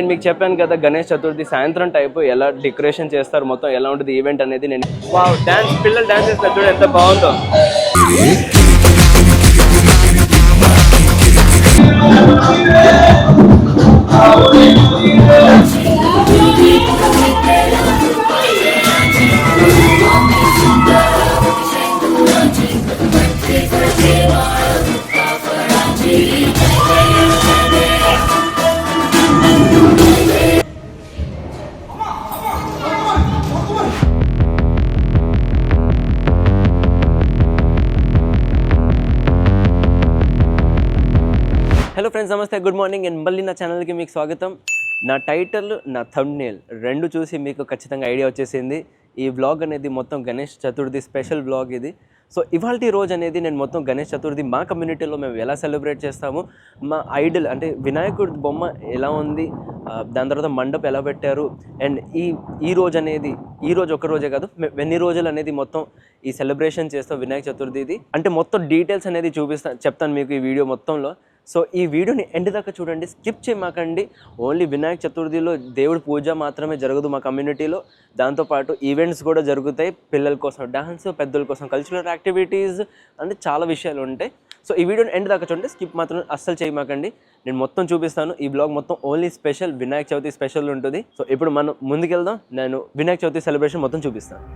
నేను మీకు చెప్పాను కదా గణేష్ చతుర్థి సాయంత్రం టైపు ఎలా డెకరేషన్ చేస్తారు, మొత్తం ఎలా ఉంటుంది ఈవెంట్ అనేది. నేను వావ్ డాన్స్, పిల్లలు డాన్స్ చేస్తారు చూడండి ఎంత బాగుందో. హలో ఫ్రెండ్స్, నమస్తే, గుడ్ మార్నింగ్. అండ్ మళ్ళీ నా ఛానల్కి మీకు స్వాగతం. నా టైటిల్, నా థంబ్నెయిల్ రెండు చూసి మీకు ఖచ్చితంగా ఐడియా వచ్చేసింది. ఈ వ్లాగ్ అనేది మొత్తం గణేష్ చతుర్థి స్పెషల్ వ్లాగ్ ఇది. సో ఇవాల్టి రోజు అనేది నేను మొత్తం గణేష్ చతుర్థి మా కమ్యూనిటీలో మేము ఎలా సెలబ్రేట్ చేస్తాము, మా ఐడల్ అంటే వినాయకుడి బొమ్మ ఎలా ఉంది, దాని తర్వాత మండపం ఎలా పెట్టారు, అండ్ ఈ రోజు అనేది ఈ రోజు ఒక రోజే కాదు ఎన్ని రోజులు అనేది మొత్తం ఈ సెలబ్రేషన్ చేస్తాం వినాయక చతుర్థిది అంటే మొత్తం డీటెయిల్స్ అనేది చెప్తాను మీకు ఈ వీడియో మొత్తంలో. సో ఈ వీడియోని ఎండ్ దాకా చూడండి, స్కిప్ చేయమాకండి. ఓన్లీ వినాయక చతుర్థిలో దేవుడి పూజ మాత్రమే జరగదు మా కమ్యూనిటీలో, దాంతోపాటు ఈవెంట్స్ కూడా జరుగుతాయి. పిల్లల కోసం డాన్స్, పెద్దల కోసం కల్చరల్ యాక్టివిటీస్ అంటే చాలా విషయాలు ఉంటాయి. సో ఈ వీడియోని ఎండ్ దాకా చూడండి, స్కిప్ మాత్రం అస్సలు చేయమాకండి. నేను మొత్తం చూపిస్తాను. ఈ బ్లాగ్ మొత్తం only special Vinayaka Chavithi special ఉంటుంది. సో ఇప్పుడు మనం ముందుకెళ్దాం, నేను వినాయక చవితి సెలబ్రేషన్ మొత్తం చూపిస్తాను.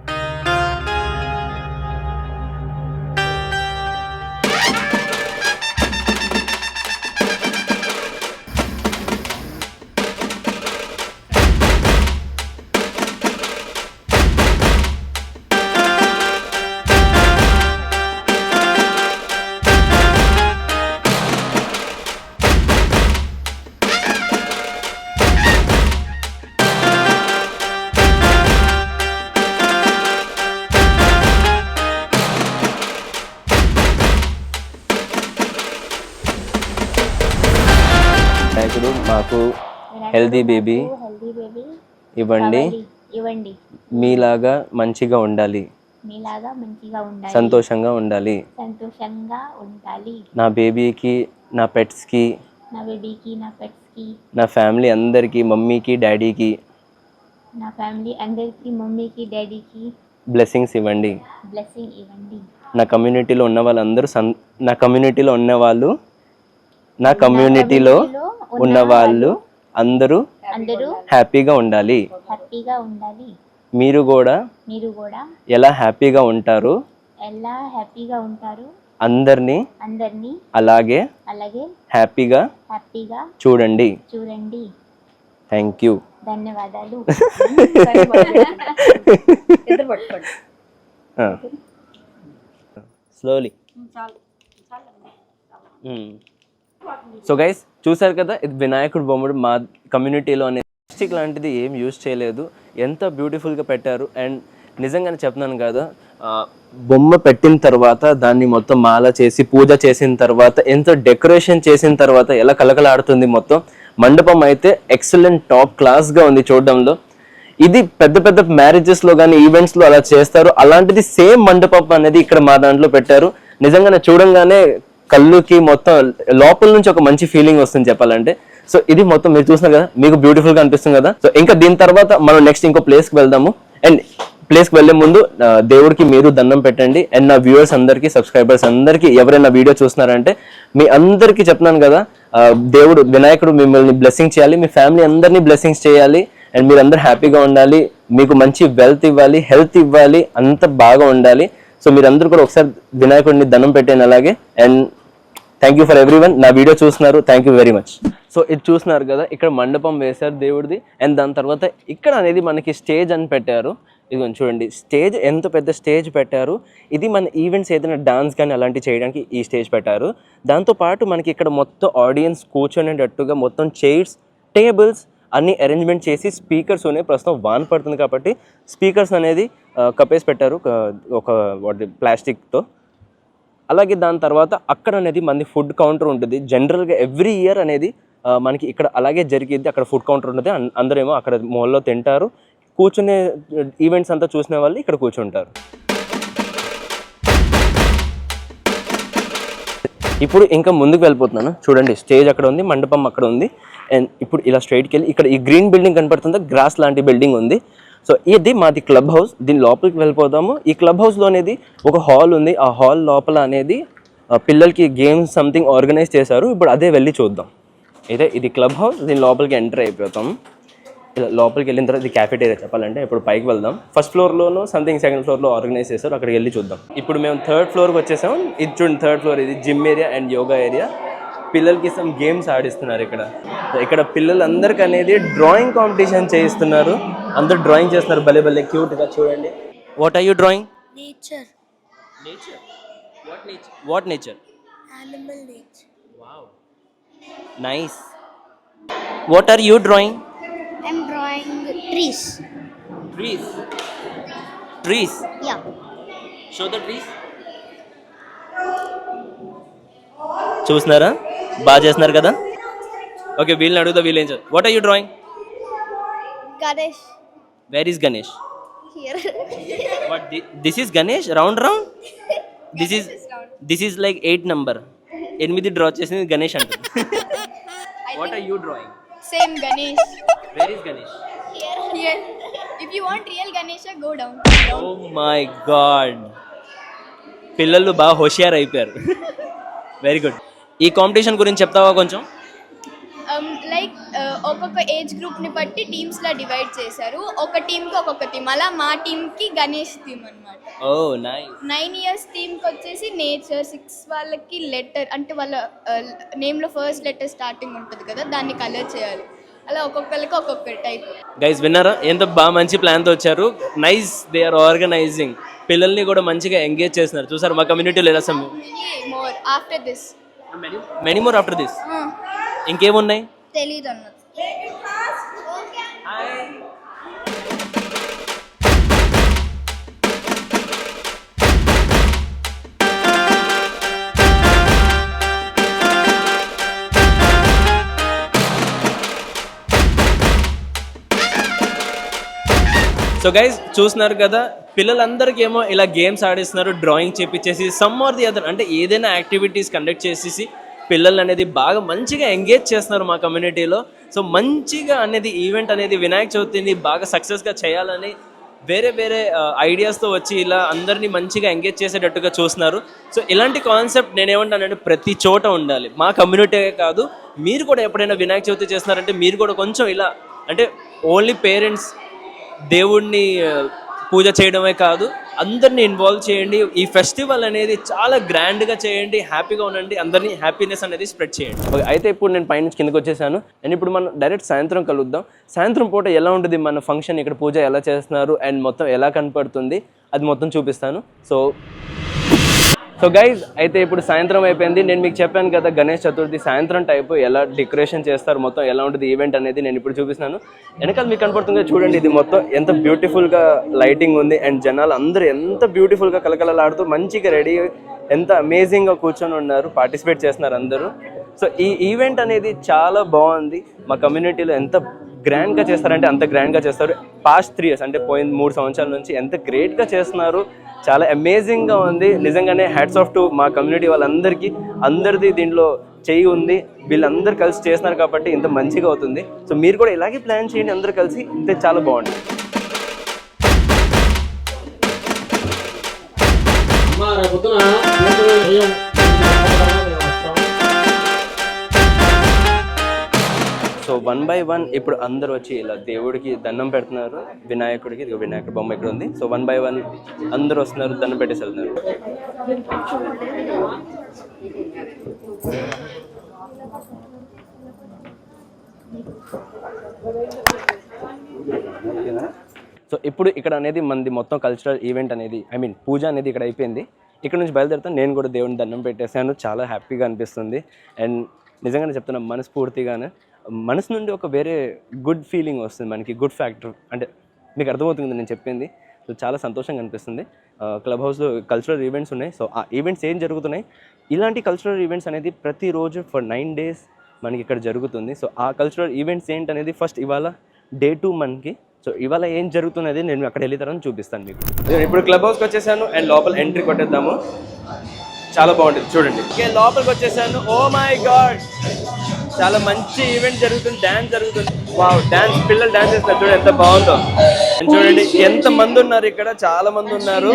వినాయకుడు మాకు హెల్దీ బేబీ ఇవ్వండి, మీలాగా మంచిగా ఉండాలి, సంతోషంగా ఉండాలి. నా బేబీకి, నా పెట్స్కి, నా ఫ్యామిలీ అందరికి, మమ్మీకి డాడీకి బ్లెస్సింగ్స్ ఇవ్వండి. నా కమ్యూనిటీలో ఉన్న వాళ్ళందరూ అందరూ హ్యాపీగా ఉండాలి. మీరు కూడా ఎలా హ్యాపీగా ఉంటారు అందరినీ అలాగే హ్యాపీగా చూడండి. థ్యాంక్ యూ, ధన్యవాదాలు. స్లోలీ. సో గైస్ చూసారు కదా, ఇది వినాయకుడు బొమ్మడు. మా కమ్యూనిటీలో ప్లాస్టిక్ లాంటిది ఏం యూజ్ చేయలేదు, ఎంత బ్యూటిఫుల్గా పెట్టారు. అండ్ నిజంగానే చెప్తున్నాను కదా, బొమ్మ పెట్టిన తర్వాత దాన్ని మొత్తం మాల చేసి పూజ చేసిన తర్వాత ఎంత డెకరేషన్ చేసిన తర్వాత ఎలా కలకలాడుతుంది మొత్తం. మండపం అయితే ఎక్సలెంట్ టాప్ క్లాస్గా ఉంది చూడడంలో. ఇది పెద్ద పెద్ద మ్యారేజెస్లో కానీ ఈవెంట్స్లో అలా చేస్తారు, అలాంటిది సేమ్ మండపం అనేది ఇక్కడ మా దాంట్లో పెట్టారు. నిజంగానే చూడంగానే కళ్ళుకి మొత్తం లోపల నుంచి ఒక మంచి ఫీలింగ్ వస్తుంది చెప్పాలంటే. సో ఇది మొత్తం మీరు చూస్తున్నారు కదా, మీకు బ్యూటిఫుల్ గా అనిపిస్తుంది కదా. సో ఇంకా దీని తర్వాత మనం నెక్స్ట్ ఇంకో ప్లేస్ కి వెళ్దాము. అండ్ ప్లేస్ కి వెళ్లే ముందు దేవుడికి మీరు దండం పెట్టండి. అండ్ నా వ్యూవర్స్ అందరికి, సబ్స్క్రైబర్స్ అందరికి, ఎవరైనా వీడియో చూస్తున్నారంటే మీ అందరికి చెప్తున్నాను కదా, దేవుడు వినాయకుడు మిమ్మల్ని బ్లెస్సింగ్ చేయాలి, మీ ఫ్యామిలీ అందరినీ బ్లెస్సింగ్స్ చేయాలి. అండ్ మీరు అందరు హ్యాపీగా ఉండాలి, మీకు మంచి వెల్త్ ఇవ్వాలి, హెల్త్ ఇవ్వాలి, అంత బాగా ఉండాలి. సో మీరందరూ కూడా ఒకసారి వినాయకుడిని దండం పెట్టండి అలాగే. And thank you for everyone, నా వీడియో చూస్తున్నారు, thank you very much. So ఇది చూస్తున్నారు కదా, ఇక్కడ మండపం వేశారు దేవుడిది. అండ్ దాని తర్వాత ఇక్కడ అనేది మనకి స్టేజ్ అని పెట్టారు. ఇది చూడండి, స్టేజ్ ఎంత పెద్ద స్టేజ్ పెట్టారు. ఇది మన ఈవెంట్స్ ఏదైనా డాన్స్ కానీ అలాంటివి చేయడానికి ఈ స్టేజ్ పెట్టారు. దాంతోపాటు మనకి ఇక్కడ మొత్తం ఆడియన్స్ కూర్చొనేటట్టుగా మొత్తం చైర్స్, టేబుల్స్ అన్ని అరేంజ్మెంట్ చేసి స్పీకర్స్ ఉన్నాయి. ప్రస్తుతం వాన పడుతుంది కాబట్టి స్పీకర్స్ అనేది కప్పేసి పెట్టారు ఒక ప్లాస్టిక్తో. అలాగే దాని తర్వాత అక్కడ అనేది మనది ఫుడ్ కౌంటర్ ఉంటుంది. జనరల్గా ఎవ్రీ ఇయర్ అనేది మనకి ఇక్కడ అలాగే జరిగిద్ది. అక్కడ ఫుడ్ కౌంటర్ ఉంటుంది, అందరేమో అక్కడ మాల్లో తింటారు. కూర్చునే ఈవెంట్స్ అంతా చూసిన వాళ్ళు ఇక్కడ కూర్చుంటారు. ఇప్పుడు ఇంకా ముందుకు వెళ్ళిపోతున్నాను. చూడండి, స్టేజ్ అక్కడ ఉంది, మండపం అక్కడ ఉంది. అండ్ ఇప్పుడు ఇలా స్ట్రైట్కి వెళ్ళి ఇక్కడ ఈ గ్రీన్ బిల్డింగ్ కనపడుతుందా, గ్రాస్ లాంటి బిల్డింగ్ ఉంది. సో ఇది మాది క్లబ్ హౌస్. దీని లోపలికి వెళ్ళిపోదాము. ఈ క్లబ్ హౌస్లో అనేది ఒక హాల్ ఉంది. ఆ హాల్ లోపల అనేది పిల్లలకి గేమ్స్ సంథింగ్ ఆర్గనైజ్ చేశారు. ఇప్పుడు అదే వెళ్ళి చూద్దాం. అయితే ఇది క్లబ్ హౌస్. దీని లోపలికి ఎంటర్ అయిపోతాం. ఇలా లోపలికి వెళ్ళిన తర్వాత ఇది క్యాఫెటేరియా చెప్పాలంటే. ఇప్పుడు పైకి వెళ్దాం. ఫస్ట్ ఫ్లోర్లోనూ సంథింగ్ సెకండ్ ఫ్లోర్లో ఆర్గనైజ్ చేశారు. అక్కడికి వెళ్ళి చూద్దాం. ఇప్పుడు మేము థర్డ్ ఫ్లోర్కి వచ్చేసాం. ఇది చూడండి, థర్డ్ ఫ్లోర్. ఇది gym area and yoga area. పిల్లలకి సమ్ గేమ్స్ ఆడిస్తున్నారు ఇక్కడ. ఇక్కడ పిల్లలందరికీ అనేది డ్రాయింగ్ కాంపిటీషన్ చేయిస్తున్నారు. అందరు డ్రాయింగ్ చేస్తున్నారు భలే భలే క్యూట్గా. చూడండి. What are you drawing? Nature. Nature. What nature? Animal nature. Wow, nice. What are you drawing? I'm drawing trees. Trees. Trees. Yeah. Show the trees. చూస్తున్నారా, బాగా చేస్తున్నారు కదా. ఓకే, వీళ్ళని అడుగుతా, వీళ్ళు ఏం చేస్తారు. What are you drawing? Ganesh. Where is Ganesh? Here. What? This is Ganesh? Round round? This is like 8 number. 8 draw చేసింది గణేష్ అంటారు. What are you drawing? Same Ganesh. Where is Ganesh? Here. If you want real Ganesha, go down. Oh my god. పిల్లలు బాగా హోషియార్ అయిపోయారు. Very good. ఈ competition గురించి చెప్తావా కొంచెం? Like ఒక్కొక్క ఏజ్ గ్రూప్ని బట్టి టీమ్స్లా డివైడ్ చేశారు. ఒక టీంకి ఒక్కొక్క థీమ్. అలా మా టీంకి గణేష్ థీమ్ అనమాట. ఓ నైస్. 9 years థీమ్కి వచ్చేసి నేచర్. 6 వాళ్ళకి లెటర్, అంటే వాళ్ళ నేమ్లో ఫస్ట్ లెటర్ స్టార్టింగ్ ఉంటుంది కదా, దాన్ని కలర్ చేయాలి. అలా ఒక్కొక్కరికి ఒక్కొక్క టైప్. గైస్ విన్నారా, ఎంత బాగా మంచి ప్లాన్తో వచ్చారు. Nice, they are organising. పిల్లల్ని కూడా మంచిగా ఎంగేజ్ చేస్తున్నారు. చూసారు మా కమ్యూనిటీలో ఎలా some more after this. Many more after this. ఇంకేమున్నాయి తెలీదు అన్నది. సో గైస్ చూస్తున్నారు కదా, పిల్లలందరికీ ఏమో ఇలా గేమ్స్ ఆడిస్తున్నారు, డ్రాయింగ్ చేపించేసి సమ్ ఆర్ ది అదర్, అంటే ఏదైనా యాక్టివిటీస్ కండక్ట్ చేసేసి పిల్లలు అనేది బాగా మంచిగా ఎంగేజ్ చేస్తున్నారు మా కమ్యూనిటీలో. సో మంచిగా అనేది ఈవెంట్ అనేది వినాయక చవితిని బాగా సక్సెస్గా చేయాలని వేరే వేరే ఐడియాస్తో వచ్చి ఇలా అందరినీ మంచిగా ఎంగేజ్ చేసేటట్టుగా చూస్తున్నారు. సో ఇలాంటి కాన్సెప్ట్ నేనేమంటానంటే ప్రతి చోట ఉండాలి. మా కమ్యూనిటీ కాదు, మీరు కూడా ఎప్పుడైనా వినాయక చవితి చేస్తున్నారంటే మీరు కూడా కొంచెం ఇలా, అంటే ఓన్లీ పేరెంట్స్ దేవుణ్ణి పూజ చేయడమే కాదు, అందరినీ ఇన్వాల్వ్ చేయండి. ఈ ఫెస్టివల్ అనేది చాలా గ్రాండ్గా చేయండి, హ్యాపీగా ఉండండి, అందరినీ హ్యాపీనెస్ అనేది స్ప్రెడ్ చేయండి. అయితే ఇప్పుడు నేను పైనుంచి కిందకి వచ్చేసాను. అండ్ ఇప్పుడు మనం డైరెక్ట్ సాయంత్రం కలుద్దాం. సాయంత్రం పూట ఎలా ఉంటుంది మన ఫంక్షన్, ఇక్కడ పూజ ఎలా చేస్తున్నారు అండ్ మొత్తం ఎలా కనపడుతుంది అది మొత్తం చూపిస్తాను. సో గైజ్ అయితే ఇప్పుడు సాయంత్రం అయిపోయింది. నేను మీకు చెప్పాను కదా గణేష్ చతుర్థి సాయంత్రం టైపు ఎలా డెకరేషన్ చేస్తారు, మొత్తం ఎలా ఉంటుంది ఈవెంట్ అనేది నేను ఇప్పుడు చూపిస్తాను. వెనకాల మీకు కనపడుతుంది చూడండి, ఇది మొత్తం ఎంత బ్యూటిఫుల్గా లైటింగ్ ఉంది అండ్ జనాలు అందరూ ఎంత బ్యూటిఫుల్గా కలకలలాడుతూ మంచిగా రెడీ, ఎంత అమేజింగ్గా కూర్చొని ఉన్నారు, పార్టిసిపేట్ చేస్తున్నారు అందరూ. సో ఈ ఈవెంట్ అనేది చాలా బాగుంది. మా కమ్యూనిటీలో ఎంత గ్రాండ్గా చేస్తారంటే అంత గ్రాండ్గా చేస్తారు. పాస్ట్ 3 years అంటే పోయిన 3 సంవత్సరాల నుంచి ఎంత గ్రేట్గా చేస్తున్నారు, చాలా అమేజింగ్గా ఉంది. నిజంగానే హ్యాట్స్ ఆఫ్ టు మా కమ్యూనిటీ వాళ్ళందరికీ. అందరిది దీంట్లో చెయ్యి ఉంది, వీళ్ళందరూ కలిసి చేస్తున్నారు కాబట్టి ఇంత మంచిగా అవుతుంది. సో మీరు కూడా ఇలాగే ప్లాన్ చేయండి, అందరూ కలిసి, ఇంతే చాలా బాగుంటుంది. సో 1 by 1 ఇప్పుడు అందరూ వచ్చి ఇలా దేవుడికి దండం పెడుతున్నారు. వినాయకుడికి, ఇది వినాయకుడి బొమ్మ ఇక్కడ ఉంది. సో 1 by 1 అందరూ వస్తున్నారు, దండం పెట్టేసి వెళ్తున్నారు. సో ఇప్పుడు ఇక్కడ అనేది మనది మొత్తం కల్చరల్ ఈవెంట్ అనేది, పూజ అనేది ఇక్కడ అయిపోయింది. ఇక్కడ నుంచి బయలుదేరుతాను. నేను కూడా దేవుడిని దండం పెట్టేశాను, చాలా హ్యాపీగా అనిపిస్తుంది. అండ్ నిజంగానే చెప్తున్నాను, మనస్ఫూర్తిగానే మనసు నుండి ఒక వేరే గుడ్ ఫీలింగ్ వస్తుంది మనకి, గుడ్ ఫ్యాక్టర్, అంటే మీకు అర్థమవుతుంది నేను చెప్పింది. సో చాలా సంతోషంగా అనిపిస్తుంది. క్లబ్ హౌస్లో కల్చరల్ ఈవెంట్స్ ఉన్నాయి. సో ఆ ఈవెంట్స్ ఏం జరుగుతున్నాయి, ఇలాంటి కల్చరల్ ఈవెంట్స్ అనేది ప్రతిరోజు ఫర్ 9 days మనకి ఇక్కడ జరుగుతుంది. సో ఆ కల్చరల్ ఈవెంట్స్ ఏంటనేది ఫస్ట్ ఇవాళ Day 2 మనకి. సో ఇవాళ ఏం జరుగుతున్నది నేను అక్కడ వెళ్ళి తర్వాత చూపిస్తాను మీకు. నేను ఇప్పుడు క్లబ్ హౌస్కి వచ్చేసాను అండ్ లోపల ఎంట్రీ కొట్టేద్దాము. చాలా బాగుంటుంది చూడండి. ఓకే లోపలికి వచ్చేసాను. ఓ మై గాడ్ చాలా మంచి ఈవెంట్ జరుగుతుంది, డాన్స్ జరుగుతుంది. వావ్ డాన్స్, పిల్లలు డాన్స్ చేస్తారు చూడండి ఎంత బాగుందో. చూడండి ఎంత మంది ఉన్నారు ఇక్కడ, చాలా మంది ఉన్నారు.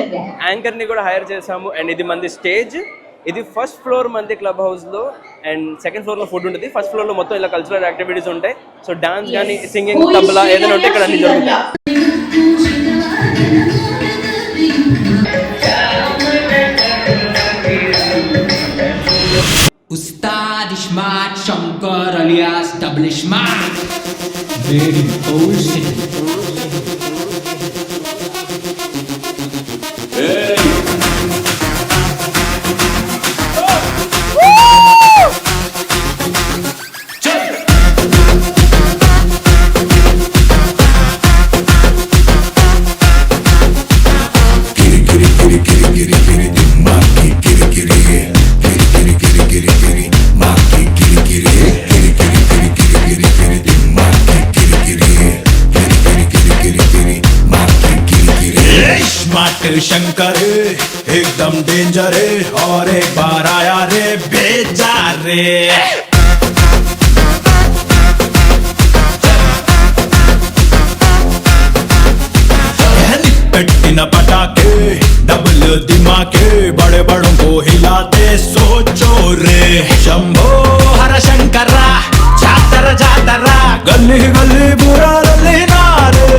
యాంకర్ ని కూడా హైర్ చేసాము. అండ్ ఇది మంది స్టేజ్, ఇది ఫస్ట్ ఫ్లోర్ మంది క్లబ్ హౌస్ లో, అండ్ సెకండ్ ఫ్లోర్ లో ఫుడ్ ఉంటుంది. ఫస్ట్ ఫ్లోర్ లో మొత్తం ఇలా కల్చరల్ యాక్టివిటీస్ ఉంటాయి. సో డాన్స్ కానీ, సింగింగ్, తబలా ఏదైనా ఉంటే ఇక్కడ అన్ని జరుగుతాయి. Ustad Smart Shankar alias Double Smart, made in old city. Hey. Shankar एकदम डेंजर है और एक बार आया रे बेजार रे పెట్టిన పటాకే డబుల్ దిమాకే बड़े बड़ों को हिलाते सोचो रे शंभो हर शंकर जातर जातर गली गली बुरा ललीना रे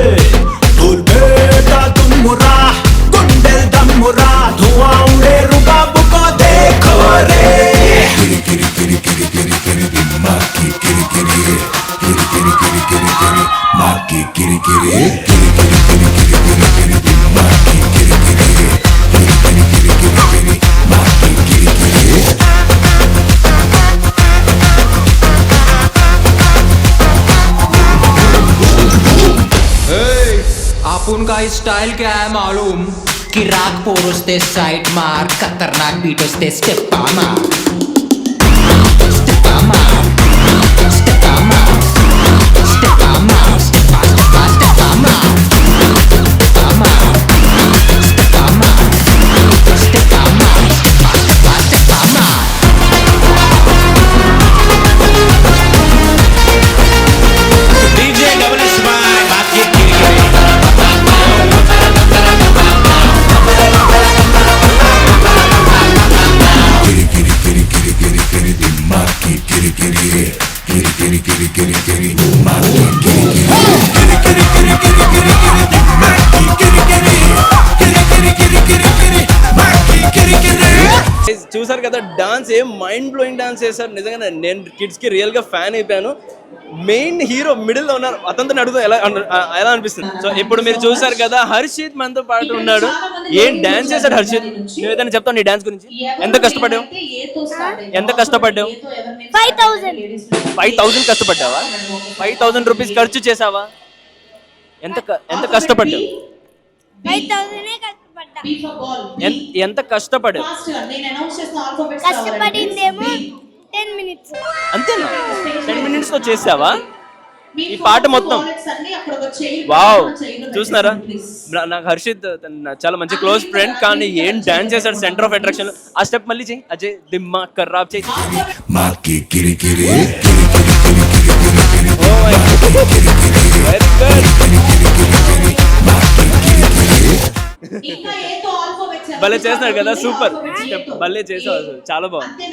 दूर बेटा तुम मुरा गुंडल दम मुरा धुआं उड़े रुबाब को देखो रे किरी किरी किरी किरी किरी किरी दिमाग की किरी किरी किरी किरी किरी किरी किरी माँ की किरी किरी किरी किरी किरी किरी किरी किरी दिमाग की किरी किरी किरी किरी किरी किरी किरी माँ की किरी किरी आपुन का स्टाइल क्या है मालूम? कि राग पोर वस्ते साइड मार, खतरनाक बीट वस्ते स्टेप मार, स्टेप मार, स्टेप मार, स्टेप मार, स्टेप मार, स्टेप मार, स्टेप मार, स्टेप मार, स्टेप मार, स्टेप मार, स्टेप मार. DJ Double Smart बाकी చూసారు కదా డాన్స్, ఏం మైండ్ బ్లోయింగ్ డాన్స్ చేశారు. నిజంగా నేను కిడ్స్ కి రియల్ గా ఫ్యాన్ అయిపోయాను. మెయిన్ హీరో మిడిల్ లో ఉన్నారు, అతనితో అడుగుతా ఎలా అనిపిస్తుంది. సో ఇప్పుడు మీరు చూసారు కదా హర్షిత్ మనతో పాటు ఉన్నాడు. ఏం డాన్స్ చేశాడు హర్షిత్, నువ్వు ఏదైనా చెప్తావు నీ డాన్స్ గురించి? ఎంత కష్టపడ్డావు? ఎంత కష్టపడ్డావు? 5,000 కష్టపడ్డావా? 5,000 రూపీస్ ఖర్చు చేసావా? ఎంత కష్టపడ్డావు? ఎంత కష్టపడ్డావు? కష్టపడిందేమో 10 minutes. అంతేనా? 10 minutes లో చేసావా ఈ పాట మొత్తం? వావ్ చూస్తున్నారా, నాకు హర్షిత్ చాలా మంచి క్లోజ్ ఫ్రెండ్, కానీ ఏం డాన్స్ చేశాడు సెంటర్ ఆఫ్ అట్రాక్షన్. ఆ స్టెప్ మళ్ళీ చెయ్యి అజయ్, దిమ్మా ఖరాబ్ చెయ్యి. భలే చేస్తున్నాడు కదా, సూపర్ స్టెప్ భలే చేసావు, చాలా బాగుంది.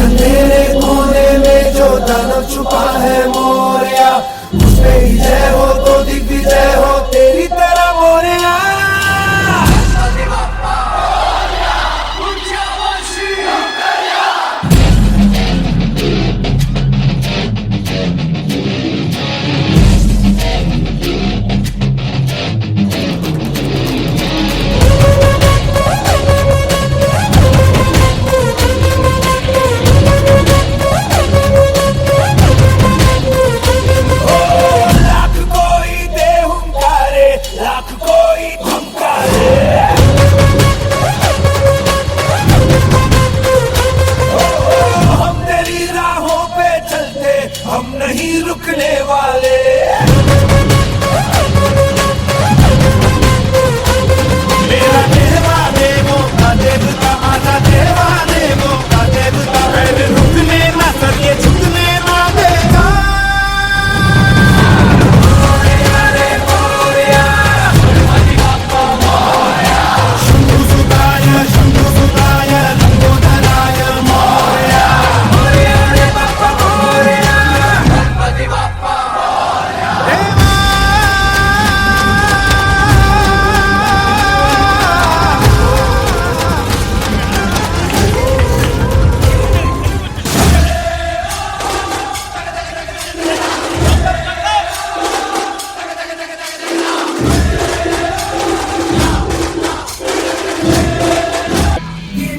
अंधेरे कोने में जो दानव छुपा है मोरिया, उसमें ही जय हो तो दिग्विजय हो तेरी तरह Moriya.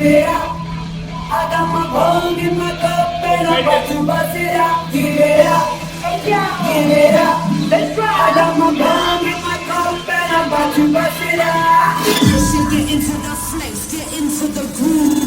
it up. I got my bong in my cup and I'm about to bust it out. Give it up, give it up. Let's try. I got my bong in my cup and I'm about to bust it out. Get into the flex, get into the groove.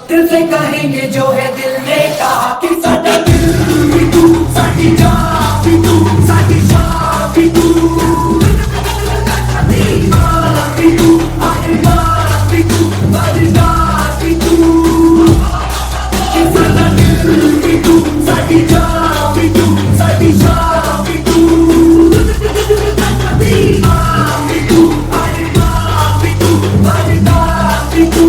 दिल से कहेंगे जो है दिल ने कहा कि साडा दिल भी तू, साडी जान भी तू, साडी शान भी तू, साडी मान भी तू, साडी मान भी तू, साडी जान भी तू, कि साडा दिल भी तू, साडी जान भी तू, साडी शान भी तू, साडी मान भी तू, साडी मान भी तू, साडी जान भी तू.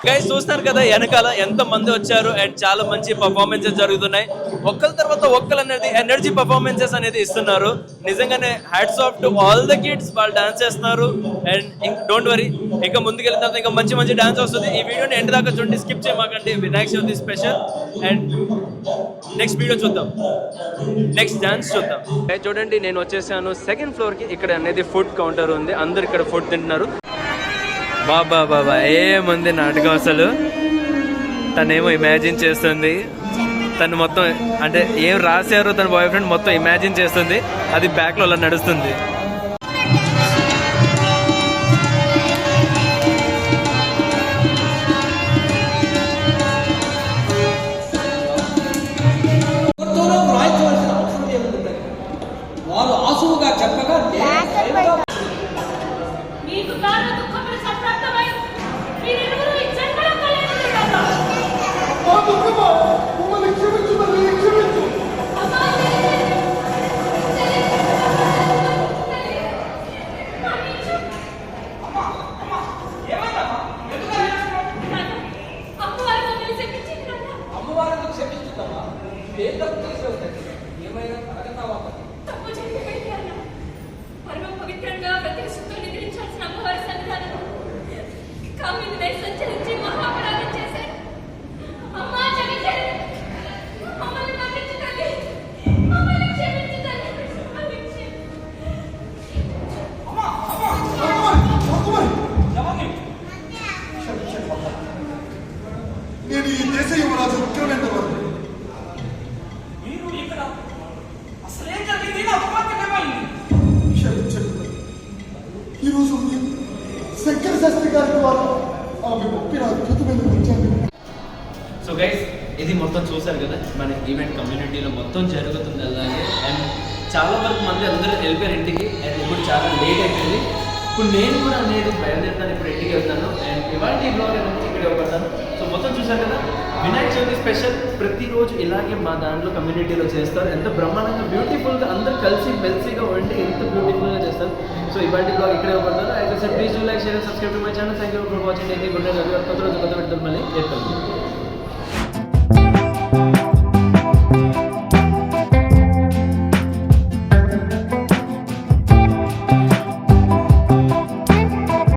గైస్ చూస్తున్నారు కదా వెనకాల ఎంత మంది వచ్చారు అండ్ చాలా మంచి పర్ఫార్మెన్సెస్ జరుగుతున్నాయి. ఒక్కల తర్వాత ఒక్కలు అనేది ఎనర్జీ పర్ఫార్మెన్సెస్ అనేది ఇస్తున్నారు. నిజంగానే hats off to all the kids. వాళ్ళు డాన్స్ చేస్తున్నారు అండ్ డోంట్ వరీ, ఇంకా ముందుకెళ్ళిన తర్వాత ఇంకా మంచి మంచి డాన్స్ వస్తుంది. ఈ వీడియోని ఎండ్ దాకా చూడండి, స్కిప్ చేయమాకండి. Vinayaka Chavithi special and next video చూద్దాం, నెక్స్ట్ డాన్స్ చూద్దాం. చూడండి నేను వచ్చేసాను సెకండ్ ఫ్లోర్ కి. ఇక్కడ అనేది ఫుడ్ కౌంటర్ ఉంది, అందరు ఇక్కడ ఫుడ్ తింటున్నారు. బాబా బాబా ఏముంది నాటకం అసలు. తనేమో ఇమాజిన్ చేస్తుంది, తను మొత్తం అంటే ఏం రాశారో తన బాయ్ ఫ్రెండ్ మొత్తం ఇమాజిన్ చేస్తుంది, అది బ్యాక్ లో అలా నడుస్తుంది. వారు ఆసువుగా చెప్పగా చెప్తావా ఏ తప్పు చేసావు ఏమైనా అడగతావా తప్పు చేయకపోయింది అన్న. పరమ పవిత్రంగా ప్రతిష్టతో నిద్రించాల్సిన అమ్మవారి సన్నిధానం కామిని దయ సంచరించి మహాపరాధం చేశారు. అమ్మా క్షమించండి. మమ్మల్ని మన్నించండి. మమ్మల్ని క్షమించండి. మమ్మల్ని క్షమించండి. నేను ఈ దేశ యువరాజు ఉగ్రవేంద్ర మీరు ఇక్కడ అసలే జరిగింది నా అపవాదమేమైంది క్షమించండి. ఈరోజు శంకర శాస్త్రి గారి ద్వారా ఆమె ఒప్పిన అద్భుతమైన వచ్చాను. సో గైస్ ఇది మొత్తం చూసారు కదా మన ఈవెంట్ కమ్యూనిటీలో మొత్తం జరుగుతుంది అలాగే అండ్ చాలా వరకు మంది అందరూ వెళ్ళిపోయారు ఇంటికి అండ్ ఇప్పుడు చాలా లేట్ అయిపోయింది. ఇప్పుడు నేను కూడా అనేది బయలుదేరుతాను, ఇప్పుడు ఇంటికి వెళ్తాను అండ్ ఇవాళ ఈ బ్లాగ్ అనేది ఇక్కడ ఇవ్వబడతాను. సో మొత్తం చూసారు కదా వినాయక చవితి స్పెషల్ ప్రతిరోజు ఇలాగే మా దాంట్లో కమ్యూనిటీలో చేస్తారు. ఎంత బ్రహ్మాండంగా బ్యూటిఫుల్గా అందరూ కలిసి మెల్సీగా వండి ఎంత బ్యూటిఫుల్గా చేస్తారు. సో ఇవాళ బ్లాగ్ ఇక్కడ ఇవ్వబడతాను. అయితే sir please do like share subscribe to my channel. Thank you for watching. అయితే గుడ్ నైట్. కొత్త రోజు కొత్త పెడతాను మళ్ళీ ఏర్పడుతుంది.